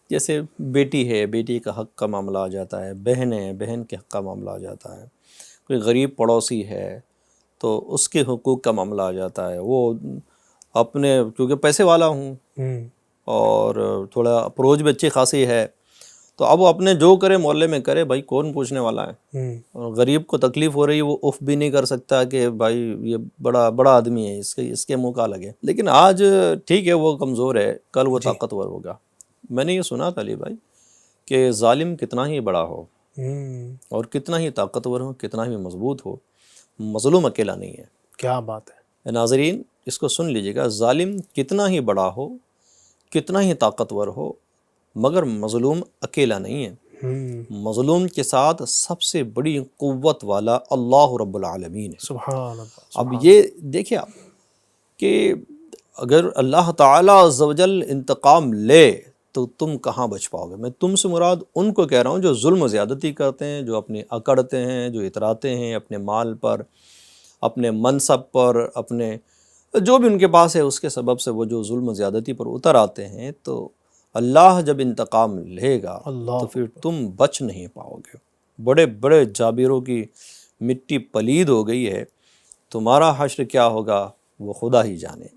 جیسے بیٹی ہے، بیٹی کا حق کا معاملہ آ جاتا ہے، بہن ہے، بہن کے حق کا معاملہ آ جاتا ہے، کوئی غریب پڑوسی ہے تو اس کے حقوق کا معاملہ آ جاتا ہے۔ وہ اپنے کیونکہ پیسے والا ہوں اور تھوڑا اپروچ بھی اچھی خاصی ہے، تو اب وہ اپنے جو کرے محلے میں کرے، بھائی کون پوچھنے والا ہے؟ اور غریب کو تکلیف ہو رہی ہے، وہ اف بھی نہیں کر سکتا کہ بھائی یہ بڑا آدمی ہے، اس کے منہ کا لگے۔ لیکن آج ٹھیک ہے وہ کمزور ہے، کل وہ طاقتور ہوگا۔ میں نے یہ سنا تھا علی بھائی کہ ظالم کتنا ہی بڑا ہو اور کتنا ہی طاقتور ہو، کتنا ہی مضبوط ہو، مظلوم اکیلا نہیں ہے۔ کیا بات ہے! ناظرین اس کو سن لیجیے گا، ظالم کتنا ہی بڑا ہو، کتنا ہی طاقتور ہو، مگر مظلوم اکیلا نہیں ہے، مظلوم کے ساتھ سب سے بڑی قوت والا اللہ رب العالمین ہے۔ سبحان اللہ۔ اب یہ دیکھیں آپ کہ اگر اللہ تعالیٰ عز و جل انتقام لے تو تم کہاں بچ پاؤ گے۔ میں تم سے مراد ان کو کہہ رہا ہوں جو ظلم و زیادتی کرتے ہیں، جو اپنی اکڑتے ہیں، جو اتراتے ہیں اپنے مال پر، اپنے منصب پر، اپنے جو بھی ان کے پاس ہے اس کے سبب سے وہ جو ظلم و زیادتی پر اتر آتے ہیں، تو اللہ جب انتقام لے گا اللہ تو پھر تم بچ نہیں پاؤ گے۔ بڑے بڑے جابروں کی مٹی پلید ہو گئی ہے، تمہارا حشر کیا ہوگا وہ خدا ہی جانے۔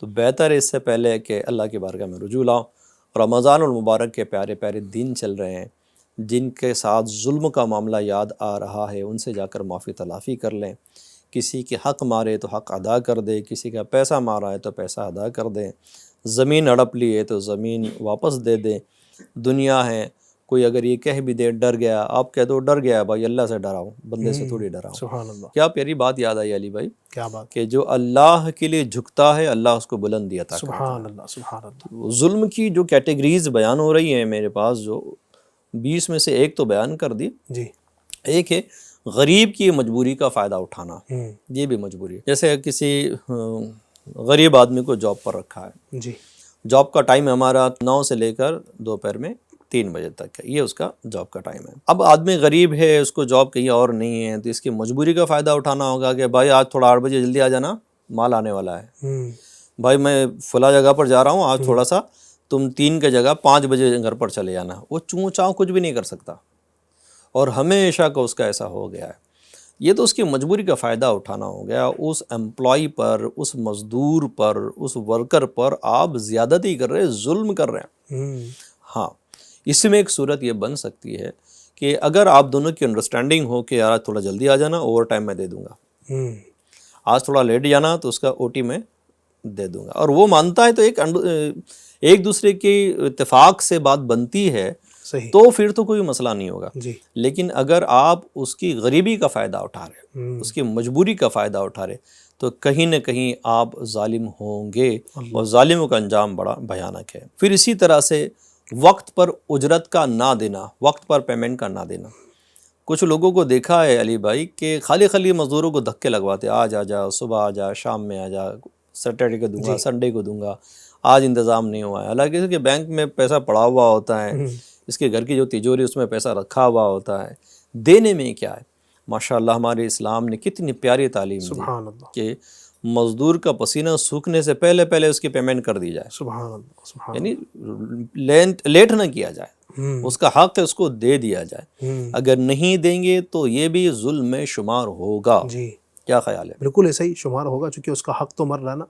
تو بہتر ہے اس سے پہلے کہ اللہ کی بارگاہ میں رجوع لاؤ۔ رمضان المبارک کے پیارے پیارے دن چل رہے ہیں، جن کے ساتھ ظلم کا معاملہ یاد آ رہا ہے ان سے جا کر معافی تلافی کر لیں۔ کسی کے حق مارے تو حق ادا کر دے، کسی کا پیسہ مارا ہے تو پیسہ ادا کر دیں، زمین ہڑپ لی ہے تو زمین واپس دے دیں۔ دنیا ہے، کوئی اگر یہ کہہ بھی دے ڈر گیا، آپ کہہ دو ڈر گیا بھائی، اللہ سے ڈراؤ، بندے سے تھوڑی ڈراؤ۔ سبحان اللہ، کیا پیاری بات یاد آئی علی بھائی، کیا بات، کہ جو اللہ کے لیے جھکتا ہے اللہ اس کو بلندی عطا کرتا ہے۔ سبحان اللہ، سبحان اللہ۔ ظلم کی جو کیٹیگریز بیان ہو رہی ہیں میرے پاس، جو 20 میں سے ایک تو بیان کر دی۔ جی، ایک ہے غریب کی مجبوری کا فائدہ اٹھانا، یہ بھی مجبوری ہے۔ جیسے کسی غریب آدمی کو جاب پر رکھا ہے، جی، جاب کا ٹائم ہمارا 9 سے لے کر دوپہر میں 3 بجے تک ہے، یہ اس کا جاب کا ٹائم ہے۔ اب آدمی غریب ہے، اس کو جاب کہیں اور نہیں ہے، تو اس کی مجبوری کا فائدہ اٹھانا ہوگا کہ بھائی آج تھوڑا 8 بجے جلدی آ جانا، مال آنے والا ہے۔ بھائی میں فلاں جگہ پر جا رہا ہوں، آج تھوڑا سا تم 3 کی جگہ 5 بجے گھر پر چلے جانا۔ وہ چوں چاؤں کچھ بھی نہیں کر سکتا، اور ہمیشہ کا اس کا ایسا ہو گیا ہے۔ یہ تو اس کی مجبوری کا فائدہ اٹھانا ہو گیا۔ اس امپلائی پر، اس مزدور پر، اس ورکر پر آپ زیادتی کر رہے ہیں، ظلم کر رہے ہیں۔ ہاں، اس میں ایک صورت یہ بن سکتی ہے کہ اگر آپ دونوں کی انڈرسٹینڈنگ ہو کہ یار تھوڑا جلدی آ جانا، اوور ٹائم میں دے دوں گا، آج تھوڑا لیٹ جانا تو اس کا او ٹی میں دے دوں گا، اور وہ مانتا ہے، تو ایک دوسرے کی اتفاق سے بات بنتی ہے، صحیح، تو پھر تو کوئی مسئلہ نہیں ہوگا۔ جی، لیکن اگر آپ اس کی غریبی کا فائدہ اٹھا رہے، اس کی مجبوری کا فائدہ اٹھا رہے، تو کہیں نہ کہیں آپ ظالم ہوں گے، اور ظالموں کا انجام بڑا بھیانک ہے۔ پھر اسی طرح سے وقت پر اجرت کا نہ دینا، وقت پر پیمنٹ کا نہ دینا۔ کچھ لوگوں کو دیکھا ہے علی بھائی کہ خالی مزدوروں کو دھکے لگواتے، آج آ جا، صبح آ جا، شام میں آ جا، سیٹرڈے کو دوں گا، سنڈے کو دوں گا، آج انتظام نہیں ہوا ہے۔ حالانکہ اس کے بینک میں پیسہ پڑا ہوا ہوتا ہے، اس کے گھر کی جو تجوری اس میں پیسہ رکھا ہوا ہوتا ہے، دینے میں کیا ہے۔ ماشاءاللہ ہمارے اسلام نے کتنی پیاری تعلیم دی سبحان اللہ، کہ مزدور کا پسینہ سوکھنے سے پہلے پہلے اس کی پیمنٹ کر دی جائے، سبحان اللہ، سبحان یعنی لیٹ نہ کیا جائے، اس کا حق ہے اس کو دے دیا جائے۔ اگر نہیں دیں گے تو یہ بھی ظلم میں شمار ہوگا۔ جی، کیا خیال ہے؟ بالکل ایسا ہی شمار ہوگا، چونکہ اس کا حق تو مر رہا نا۔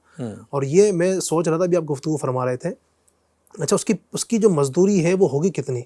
اور یہ میں سوچ رہا تھا، بھی آپ گفتگو فرما رہے تھے، اچھا اس کی جو مزدوری ہے وہ ہوگی کتنی؟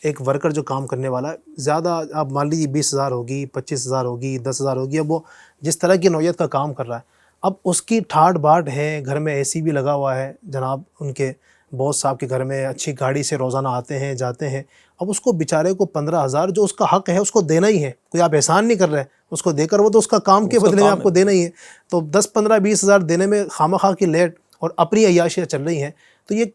ایک ورکر جو کام کرنے والا ہے، زیادہ آپ مان لیجیے 20,000 ہوگی، 25,000 ہوگی، 10,000 ہوگی، اب وہ جس طرح کی نوعیت کا کام کر رہا ہے، اب اس کی ٹھاٹ باٹ ہے، گھر میں اے سی بھی لگا ہوا ہے، جناب ان کے باس صاحب کے گھر میں اچھی گاڑی سے روزانہ آتے ہیں جاتے ہیں، اب اس کو بیچارے کو 15,000 جو اس کا حق ہے اس کو دینا ہی ہے، کوئی آپ احسان نہیں کر رہے اس کو دے کر، وہ تو اس کا کام کے بدلے میں آپ کو دینا ہی ہے، تو 10, 15, 20,000 دینے میں خواہ کی لیٹ اور اپنی عیاشیاں چل رہی ہیں۔ تو یہ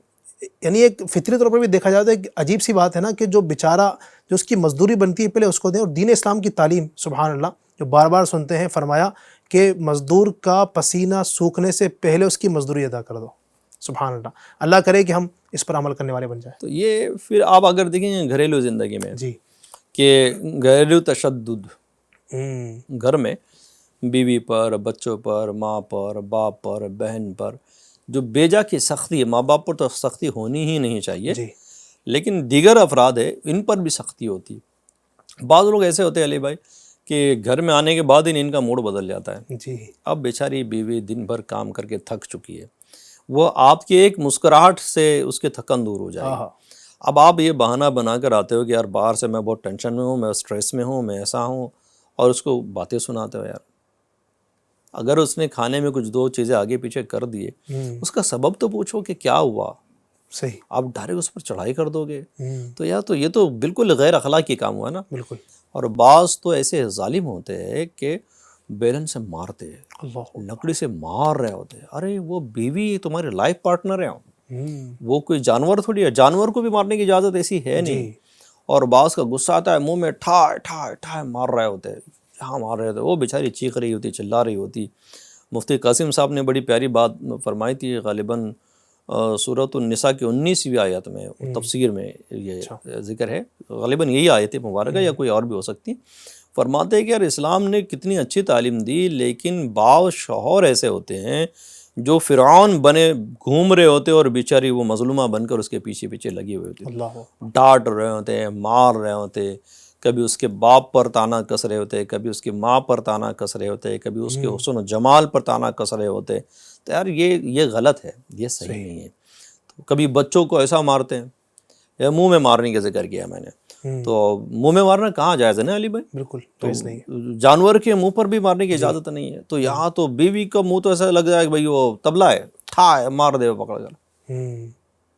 یعنی ایک فطری طور پر بھی دیکھا جاتا ہے کہ عجیب سی بات ہے نا، کہ جو بیچارہ جو اس کی مزدوری بنتی ہے پہلے اس کو دیں۔ اور دین اسلام کی تعلیم سبحان اللہ جو بار بار سنتے ہیں، فرمایا کہ مزدور کا پسینہ سوکھنے سے پہلے اس کی مزدوری ادا کر دو۔ سبحان اللہ، اللہ کرے کہ ہم اس پر عمل کرنے والے بن جائیں۔ تو یہ پھر آپ اگر دیکھیں گھریلو زندگی میں جی، کہ گھریلو تشدد، گھر میں بیوی پر، بچوں پر، ماں پر، باپ پر، بہن پر جو بیجا کی سختی ہے، ماں باپ پر تو سختی ہونی ہی نہیں چاہیے، جی، لیکن دیگر افراد ہے ان پر بھی سختی ہوتی ہے۔ بعض لوگ ایسے ہوتے ہیں علی بھائی کہ گھر میں آنے کے بعد ہی ان کا موڈ بدل جاتا ہے۔ جی، اب بیچاری بیوی دن بھر کام کر کے تھک چکی ہے، وہ آپ کی ایک مسکراہٹ سے اس کے تھکن دور ہو جائے گی۔ اب آپ یہ بہانہ بنا کر آتے ہو کہ یار باہر سے میں بہت ٹینشن میں ہوں، میں اسٹریس میں ہوں، میں ایسا ہوں، اور اس کو باتیں سناتے ہو۔ یار اگر اس نے کھانے میں کچھ 2 چیزیں آگے پیچھے کر دیے، اس کا سبب تو پوچھو کہ کیا ہوا۔ صحیح، آپ ڈائریکٹ اس پر چڑھائی کر دو گے تو یار تو یہ تو بالکل غیر اخلاقی کام ہوا نا۔ بالکل، اور بعض تو ایسے ظالم ہوتے ہیں کہ بیلن سے مارتے، اللہ، لکڑی سے مار رہے ہوتے. ارے وہ بیوی تمہارے لائف پارٹنر ہے، وہ کوئی جانور تھوڑی ہے، جانور کو بھی مارنے کی اجازت ایسی ہے نہیں. اور بعض کا غصہ آتا ہے، منہ میں ٹھائے ٹھائے ٹھائے مار رہے ہوتے، یہاں مار رہے ہوتے، وہ بیچاری چیخ رہی ہوتی، چلا رہی ہوتی. مفتی قاسم صاحب نے بڑی پیاری بات فرمائی تھی، غالباً سورۃ النساء کی 19ویں آیت میں تفسیر میں یہ ذکر ہے، غالباً یہی آیت مبارکہ یا کوئی اور بھی ہو سکتی. فرماتے ہیں کہ یار اسلام نے کتنی اچھی تعلیم دی، لیکن بعض شوہر ایسے ہوتے ہیں جو فرعون بنے گھوم رہے ہوتے اور بیچاری وہ مظلومہ بن کر اس کے پیچھے پیچھے لگی ہوئی ہوتی، اللہ، ڈانٹ رہے ہوتے ہیں، مار رہے ہوتے، کبھی اس کے باپ پر تانا کس رہے ہوتے، کبھی اس کی ماں پر تانا کس رہے ہوتے، کبھی اس کے حسن و جمال پر تانا کس رہے ہوتے. تو یار یہ غلط ہے، یہ صحیح نہیں ہے. تو کبھی بچوں کو ایسا مارتے ہیں، یا منہ میں مارنے کا ذکر کیا میں نے، تو منہ میں مارنا کہاں جائز ہے نا علی بھائی؟ بالکل تو جائز نہیں. جانور کے منہ پر بھی مارنے کی اجازت نہیں ہے. تو یہاں تو بیوی کا منہ تو ایسا لگ جائے کہ بھائی وہ تبلا ہے، ٹھا مار دے پکڑ کر.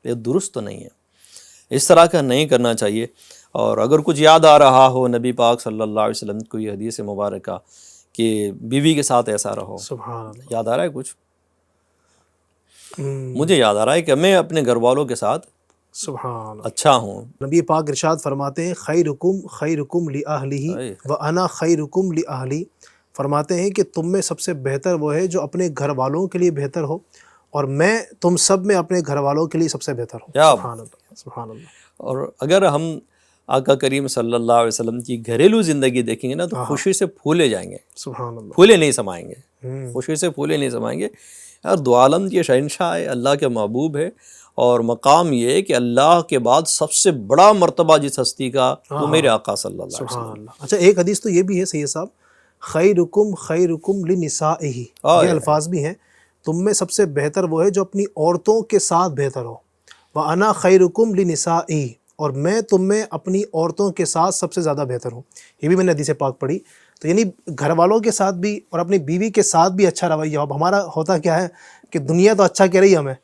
یہ درست تو نہیں ہے، اس طرح کا نہیں کرنا چاہیے. اور اگر کچھ یاد آ رہا ہو نبی پاک صلی اللہ علیہ وسلم کو یہ حدیث مبارکہ کہ بیوی کے ساتھ ایسا رہو، سبحان اللہ. یاد آ رہا ہے کچھ؟ مجھے یاد آ رہا ہے کہ میں اپنے گھر والوں کے ساتھ سبحان اللہ. اچھا ہوں. نبی پاک ارشاد فرماتے ہیں خیرکم لأہلہ وأنا خیرکم لأہلی. فرماتے ہیں کہ تم میں سب سے بہتر وہ ہے جو اپنے گھر والوں کے لیے بہتر ہو، اور میں تم سب میں اپنے گھر والوں کے لیے سب سے بہتر ہوں. سبحان اللہ، سبحان اللہ. اور اگر ہم آقا کریم صلی اللہ علیہ وسلم کی گھریلو زندگی دیکھیں گے نا تو خوشی سے پھولے جائیں گے، سبحان اللہ. پھولے نہیں سمائیں گے، خوشی سے پھولے نہیں سمائیں گے. یار دو عالم کے شہنشاہ ہے، اللہ کے محبوب ہے، اور مقام یہ ہے کہ اللہ کے بعد سب سے بڑا مرتبہ جس ہستی کا وہ میرے آقا صلی اللہ علیہ سبحان وسلم. اللہ. اچھا ایک حدیث تو یہ بھی ہے سید صاحب، خیرکم لنسائہ، یہ الفاظ بھی ہیں، تم میں سب سے بہتر وہ ہے جو اپنی عورتوں کے ساتھ بہتر ہو. وَأَنَا خَيْرُكُمْ لِنِسَائِي، اور میں تم میں اپنی عورتوں کے ساتھ سب سے زیادہ بہتر ہوں. یہ بھی میں نے حدیث پاک پڑھی. تو یعنی گھر والوں کے ساتھ بھی اور اپنی بیوی کے ساتھ بھی اچھا رویہ. اب ہمارا ہوتا کیا ہے کہ دنیا تو اچھا کہہ رہی ہے ہمیں،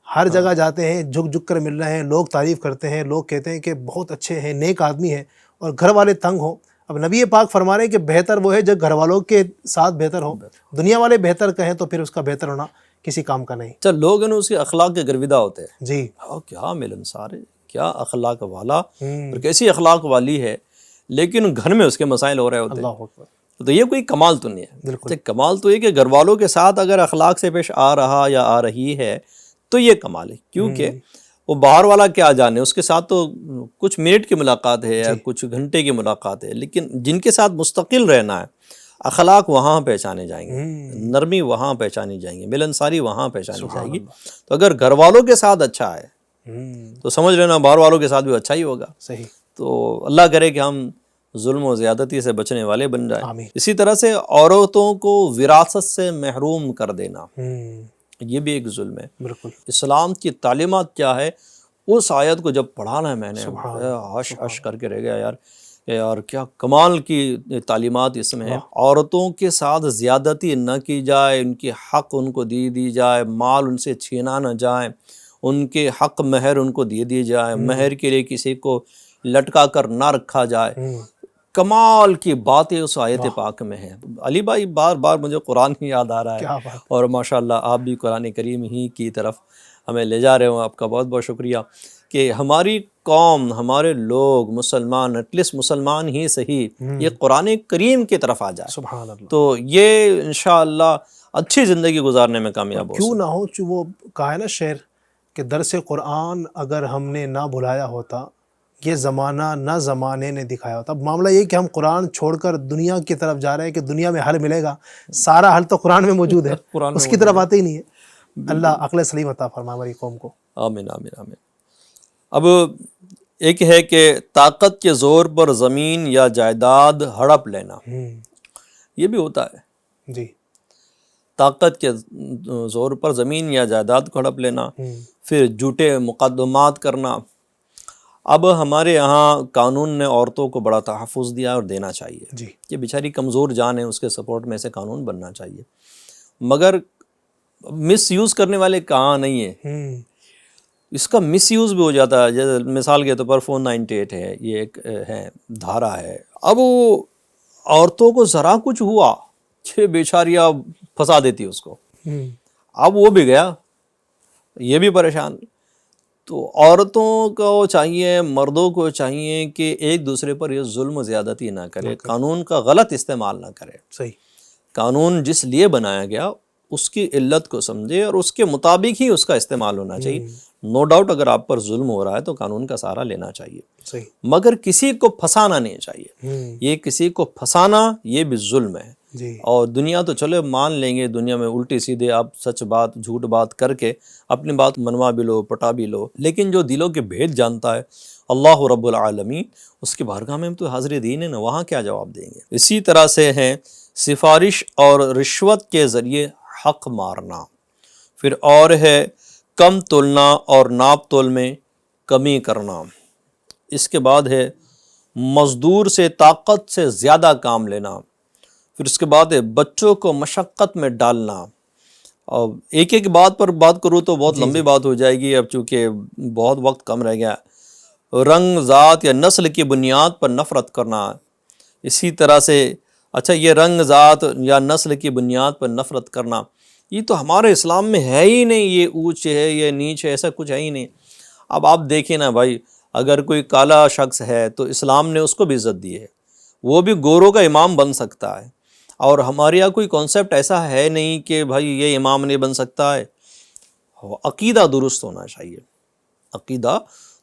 ہر جگہ جاتے ہیں جھک جھک کر مل رہے ہیں، لوگ تعریف کرتے ہیں، لوگ کہتے ہیں کہ بہت اچھے ہیں، نیک آدمی ہیں، اور گھر والے تنگ ہوں. اب نبی پاک فرما رہے ہیں کہ بہتر وہ ہے جو گھر والوں کے ساتھ بہتر ہو. دنیا والے بہتر کہیں تو پھر اس کا بہتر ہونا کسی کام کا نہیں. چل لوگ ہیں اس کے اخلاق کے گرویدہ ہوتے ہیں، جی کیا ملنسار ہے، کیا اخلاق والا اور کیسی اخلاق والی ہے، لیکن گھر میں اس کے مسائل ہو رہے ہوتے ہیں. اللہ اکبر. تو یہ کوئی کمال تو نہیں ہے. بالکل. کمال تو یہ کہ گھر والوں کے ساتھ اگر اخلاق سے پیش آ رہا یا آ رہی ہے تو یہ کمال ہے، کیونکہ وہ باہر والا کیا جانے، اس کے ساتھ تو کچھ منٹ کی ملاقات ہے یا کچھ گھنٹے کی ملاقات ہے، لیکن جن کے ساتھ مستقل رہنا ہے اخلاق وہاں پہچانے جائیں گے، نرمی وہاں پہچانی جائیں گے، ملنساری وہاں پہچانی جائے گی. تو اگر گھر والوں کے ساتھ اچھا ہے تو سمجھ لینا باہر والوں کے ساتھ بھی اچھا ہی ہوگا. صحیح. تو اللہ کرے کہ ہم ظلم و زیادتی سے بچنے والے بن جائیں. آمین. اسی طرح سے عورتوں کو وراثت سے محروم کر دینا، یہ بھی ایک ظلم ہے. بالکل. اسلام کی تعلیمات کیا ہے، اس آیت کو جب پڑھا نا میں نے عش کر کے رہ گیا یار کیا کمال کی تعلیمات اس میں ہیں. عورتوں کے ساتھ زیادتی نہ کی جائے، ان کی حق ان کو دی جائے، مال ان سے چھینا نہ جائے، ان کے حق مہر ان کو دی جائے، مہر کے لیے کسی کو لٹکا کر نہ رکھا جائے. کمال کی باتیں اس آیت پاک میں ہیں. علی بھائی بار بار مجھے قرآن ہی یاد آ رہا ہے، اور ماشاءاللہ آپ بھی قرآن کریم ہی کی طرف ہمیں لے جا رہے ہوں. آپ کا بہت بہت شکریہ کہ ہماری قوم، ہمارے لوگ مسلمان، ایٹ لیسٹ مسلمان ہی صحیح، یہ قرآن کریم کی طرف آ جائے. سبحان اللہ. تو یہ انشاءاللہ اچھی زندگی گزارنے میں کامیاب ہو. کیوں نہ ہو، وہ کہا ہے نا شعر کہ درس قرآن اگر ہم نے نہ بھلایا ہوتا، یہ زمانہ نہ زمانے نے دکھایا ہوتا. اب معاملہ یہ کہ ہم قرآن چھوڑ کر دنیا کی طرف جا رہے ہیں کہ دنیا میں حل ملے گا. سارا حل تو قرآن میں موجود ہے، اس کی طرف آتے ہی نہیں ہے. اللہ عقل سلیم عطا فرمائے ہماری قوم کو. آمین آمین آمین. اب ایک ہے کہ طاقت کے زور پر زمین یا جائیداد ہڑپ لینا، یہ بھی ہوتا ہے. جی. طاقت کے زور پر زمین یا جائیداد کو ہڑپ لینا، پھر جھوٹے مقدمات کرنا. اب ہمارے یہاں قانون نے عورتوں کو بڑا تحفظ دیا اور دینا چاہیے. جی. یہ بیچاری کمزور جان ہے، اس کے سپورٹ میں سے قانون بننا چاہیے. مگر مس یوز کرنے والے کہاں نہیں ہیں، اس کا مس یوز بھی ہو جاتا ہے. جیسے مثال کے طور پر 498 ہے، یہ ایک ہے دھارا ہے. اب وہ عورتوں کو ذرا کچھ ہوا چھ بیچاریاں پھنسا دیتی اس کو. اب وہ بھی گیا, یہ بھی پریشان. تو عورتوں کو چاہیے, مردوں کو چاہیے کہ ایک دوسرے پر یہ ظلم و زیادتی نہ کرے, قانون کا غلط استعمال نہ کرے. صحیح. قانون جس لیے بنایا گیا اس کی علت کو سمجھے اور اس کے مطابق ہی اس کا استعمال ہونا چاہیے. نو ڈاؤٹ اگر آپ پر ظلم ہو رہا ہے تو قانون کا سہارا لینا چاہیے, صحیح. مگر کسی کو پھنسانا نہیں چاہیے. یہ کسی کو پھنسانا یہ بھی ظلم ہے. جی. اور دنیا تو چلے مان لیں گے, دنیا میں الٹی سیدھے آپ سچ بات جھوٹ بات کر کے اپنی بات منوا بھی لو, پٹا بھی لو, لیکن جو دلوں کے بھید جانتا ہے اللہ رب العالمین, اس کی بارگاہ میں ہم تو حاضر دین ہے نا, وہاں کیا جواب دیں گے. اسی طرح سے ہیں سفارش اور رشوت کے ذریعے حق مارنا. پھر اور ہے کم تولنا اور ناپ تول میں کمی کرنا. اس کے بعد ہے مزدور سے طاقت سے زیادہ کام لینا. پھر اس کے بعد ہے بچوں کو مشقت میں ڈالنا. اور ایک ایک بات پر بات کروں تو بہت لمبی بات ہو جائے گی, اب چونکہ بہت وقت کم رہ گیا. رنگ, ذات یا نسل کی بنیاد پر نفرت کرنا. اسی طرح سے اچھا یہ رنگ, ذات یا نسل کی بنیاد پر نفرت کرنا یہ تو ہمارے اسلام میں ہے ہی نہیں. یہ اونچ ہے, یہ نیچ ہے, ایسا کچھ ہے ہی نہیں. اب آپ دیکھیں نا بھائی, اگر کوئی کالا شخص ہے تو اسلام نے اس کو بھی عزت دی ہے, وہ بھی گوروں کا امام بن سکتا ہے. اور ہمارے یہاں کوئی کانسیپٹ ایسا ہے نہیں کہ بھائی یہ امام نہیں بن سکتا ہے. عقیدہ درست ہونا چاہیے, عقیدہ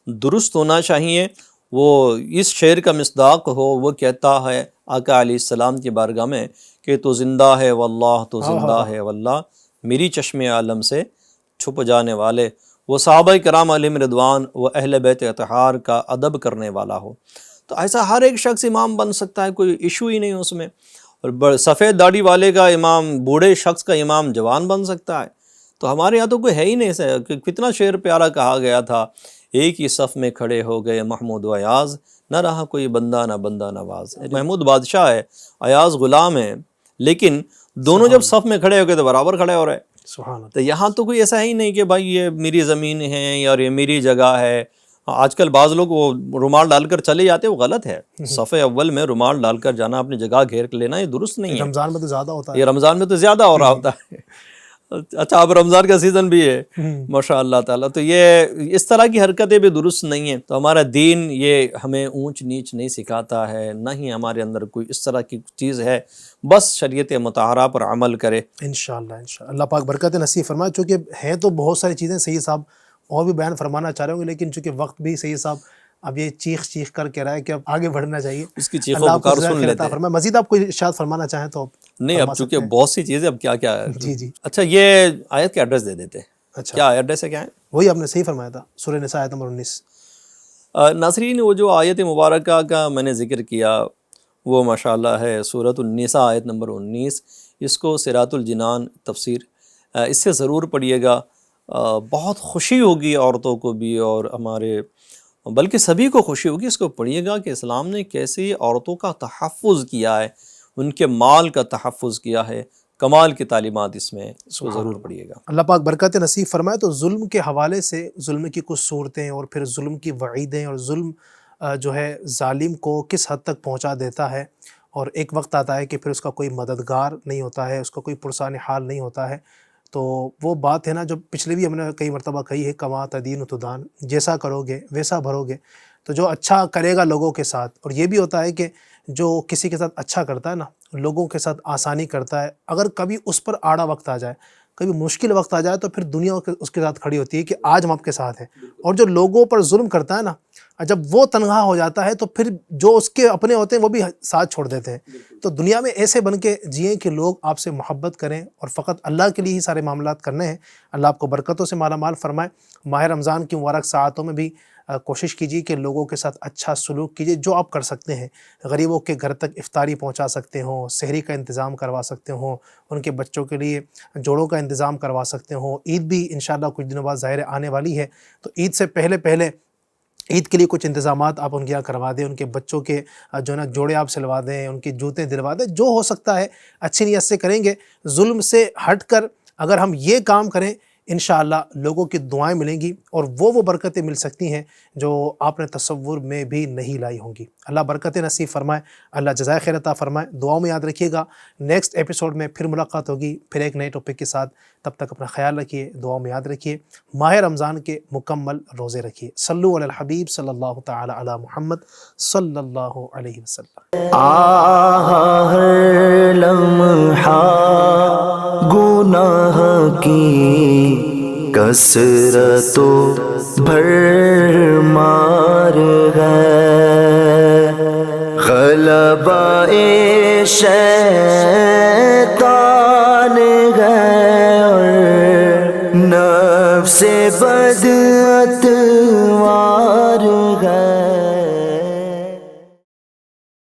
درست ہونا چاہیے. وہ اس شعر کا مصداق ہو, وہ کہتا ہے آقا علیہ السلام کی بارگاہ میں کہ تو زندہ ہے واللہ, تو زندہ ہے واللہ, میری چشم عالم سے چھپ جانے والے. وہ صحابہ کرام علیہم رضوان و اہل بیت اطہار کا ادب کرنے والا ہو. تو ایسا ہر ایک شخص امام بن سکتا ہے, کوئی ایشو ہی نہیں اس میں. اور سفید داڑھی والے کا امام, بوڑھے شخص کا امام جوان بن سکتا ہے. تو ہمارے یہاں تو کوئی ہے ہی نہیں ایسا. کتنا شعر پیارا کہا گیا تھا, ایک ہی صف میں کھڑے ہو گئے محمود و ایاز, نہ رہا کوئی بندہ نہ بندہ نواز. محمود بادشاہ ہے, ایاز غلام ہے, لیکن دونوں جب صف میں کھڑے ہو گئے تو برابر کھڑے ہو رہے. سبحان اللہ. تو یہاں تو کوئی ایسا ہی نہیں کہ بھائی یہ میری زمین ہے اور یہ میری جگہ ہے. آج کل بعض لوگ وہ رومال ڈال کر چلے جاتے, وہ غلط ہے. صف اول میں رومال ڈال کر جانا, اپنی جگہ گھیر کے لینا, یہ درست نہیں ہے. رمضان میں تو زیادہ ہوتا ہے. یہ رمضان میں تو زیادہ ہو رہا ہوتا ہے. اچھا اب رمضان کا سیزن بھی ہے ماشاء اللہ تعالیٰ. تو یہ اس طرح کی حرکتیں بھی درست نہیں ہیں. تو ہمارا دین یہ ہمیں اونچ نیچ نہیں سکھاتا ہے, نہ ہی ہمارے اندر کوئی اس طرح کی چیز ہے. بس شریعت مطہرہ پر عمل کرے انشاءاللہ. انشاءاللہ اللہ پاک برکت نصیب فرمائے. چونکہ ہیں تو بہت ساری چیزیں سید صاحب اور بھی بیان فرمانا چاہ رہے ہوں گے, لیکن چونکہ وقت بھی سید صاحب اب یہ چیخ کر کہہ رہا ہے کہ اب آگے بڑھنا چاہیے. اس کی چیخ و پکار سن لیتے ہیں. مزید آپ کوئی ارشاد فرمانا چاہیں تو نہیں, اب چونکہ بہت سی چیزیں, اب کیا کیا ہے. جی. اچھا یہ آیت کے ایڈریس دے دیتے. اچھا کیا ایڈریس ہے, کیا ہے؟ وہی آپ نے صحیح فرمایا تھا, سورہ نساء آیت نمبر 19. ناظرین وہ جو آیت مبارکہ کا میں نے ذکر کیا وہ ماشاءاللہ ہے سورۃ النساء آیت نمبر 19. اس کو صراط الجنان تفسیر اس سے ضرور پڑھیے گا. بہت خوشی ہوگی عورتوں کو بھی اور ہمارے بلکہ سبھی کو خوشی ہوگی. اس کو پڑھیے گا کہ اسلام نے کیسے عورتوں کا تحفظ کیا ہے, ان کے مال کا تحفظ کیا ہے. کمال کی تعلیمات اس میں, اس کو ضرور پڑھیے گا. اللہ پاک برکات نصیب فرمائے. تو ظلم کے حوالے سے ظلم کی کچھ صورتیں اور پھر ظلم کی وعیدیں, اور ظلم جو ہے ظالم کو کس حد تک پہنچا دیتا ہے, اور ایک وقت آتا ہے کہ پھر اس کا کوئی مددگار نہیں ہوتا ہے, اس کا کوئی پرسان حال نہیں ہوتا ہے. تو وہ بات ہے نا جو پچھلے بھی ہم نے کئی مرتبہ کہی ہے, کما تدین تدان, جیسا کرو گے ویسا بھرو گے. تو جو اچھا کرے گا لوگوں کے ساتھ, اور یہ بھی ہوتا ہے کہ جو کسی کے ساتھ اچھا کرتا ہے نا, لوگوں کے ساتھ آسانی کرتا ہے, اگر کبھی اس پر آڑا وقت آ جائے, کبھی مشکل وقت آ جائے, تو پھر دنیا اس کے ساتھ کھڑی ہوتی ہے کہ آج ہم آپ کے ساتھ ہیں. اور جو لوگوں پر ظلم کرتا ہے نا, جب وہ تنہا ہو جاتا ہے تو پھر جو اس کے اپنے ہوتے ہیں وہ بھی ساتھ چھوڑ دیتے ہیں. تو دنیا میں ایسے بن کے جئیں کہ لوگ آپ سے محبت کریں, اور فقط اللہ کے لیے ہی سارے معاملات کرنے ہیں. اللہ آپ کو برکتوں سے مالا مال فرمائے. ماہ رمضان کی مبارک ساعتوں میں بھی کوشش کیجیے کہ لوگوں کے ساتھ اچھا سلوک کیجیے, جو آپ کر سکتے ہیں. غریبوں کے گھر تک افطاری پہنچا سکتے ہوں, سحری کا انتظام کروا سکتے ہوں, ان کے بچوں کے لیے جوڑوں کا انتظام کروا سکتے ہوں. عید بھی انشاءاللہ کچھ دنوں بعد ظاہر آنے والی ہے, تو عید سے پہلے عید کے لیے کچھ انتظامات آپ ان کے یہاں کروا دیں. ان کے بچوں کے جو ہے نا جوڑے آپ سلوا دیں, ان کی جوتے دلوا دیں. جو ہو سکتا ہے اچھی نیت سے کریں گے. ظلم سے ہٹ کر اگر ہم یہ کام کریں, انشاءاللہ لوگوں کی دعائیں ملیں گی اور وہ برکتیں مل سکتی ہیں جو آپ نے تصور میں بھی نہیں لائی ہوں گی۔ اللہ برکتیں نصیب فرمائے، اللہ جزائے خیر عطا فرمائے۔ دعاؤں میں یاد رکھیے گا، نیکسٹ ایپیسوڈ میں پھر ملاقات ہوگی، پھر ایک نئے ٹاپک کے ساتھ۔ تب تک اپنا خیال رکھیے، دعاؤں میں یاد رکھیے، ماہ رمضان کے مکمل روزے رکھیے۔ صلو علی الحبیب صلی اللہ تعالی علی محمد صلی اللہ علیہ وسلم۔ ہر لمحہ گناہ کی کثرت و بھرمار ہے، غلبہ شیطان ہے اور نفس بد